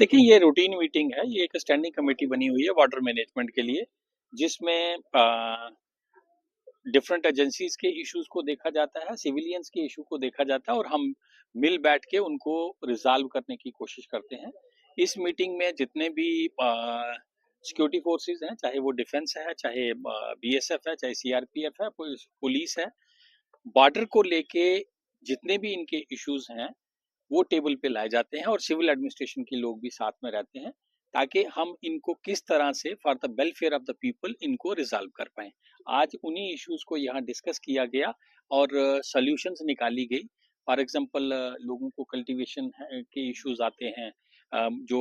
देखिए, ये routine meeting है। ये एक स्टैंडिंग कमेटी बनी हुई है वाटर मैनेजमेंट के लिए, जिसमें डिफरेंट एजेंसीज के इश्यूज को देखा जाता है, सिविलियंस के इशू को देखा जाता है और हम मिल बैठ के उनको रिजॉल्व करने की कोशिश करते हैं। इस मीटिंग में जितने भी सिक्योरिटी फोर्सेस हैं, चाहे वो डिफेंस है, चाहे बीएसएफ है, चाहे सीआरपीएफ है, पुलिस है, बॉर्डर को लेके जितने भी इनके इश्यूज हैं वो टेबल पे लाए जाते हैं और सिविल एडमिनिस्ट्रेशन के लोग भी साथ में रहते हैं, ताकि हम इनको किस तरह से for the welfare of the people इनको रिजॉल्व कर पाए। आज उन्हीं इश्यूज को यहाँ डिस्कस किया गया और सॉल्यूशंस निकाली गई। फॉर एग्जांपल लोगों को कल्टीवेशन के इश्यूज आते हैं, जो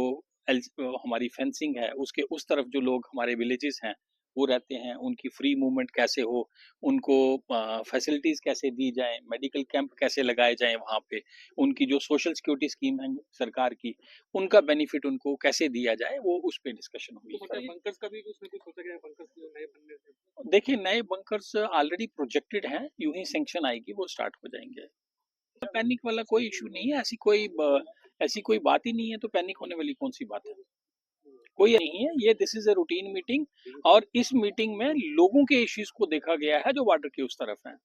हमारी फेंसिंग है उसके उस तरफ जो लोग हमारे विलेजेस हैं वो रहते हैं, उनकी फ्री मूवमेंट कैसे हो, उनको फैसिलिटीज कैसे दी जाए, मेडिकल कैंप कैसे लगाए जाएं वहाँ पे, उनकी जो सोशल सिक्योरिटी स्कीम है सरकार की, उनका बेनिफिट उनको कैसे दिया जाए, वो उस पे डिस्कशन हुई। तो मतलब बंकर्स का भी उसमें कुछ सोचा गया है, बंकर्स जो नए बनने थे? देखिए, नए बंकर्स ऑलरेडी प्रोजेक्टेड हैं, यूं ही सैंक्शन आएगी वो स्टार्ट हो जाएंगे। पैनिक वाला कोई इशू नहीं है, ऐसी कोई बात ही नहीं है, तो पैनिक होने वाली कौन सी बात है? कोई नहीं है। ये this is a routine meeting और इस मीटिंग में लोगों के इश्यूज को देखा गया है जो वाटर के उस तरफ हैं।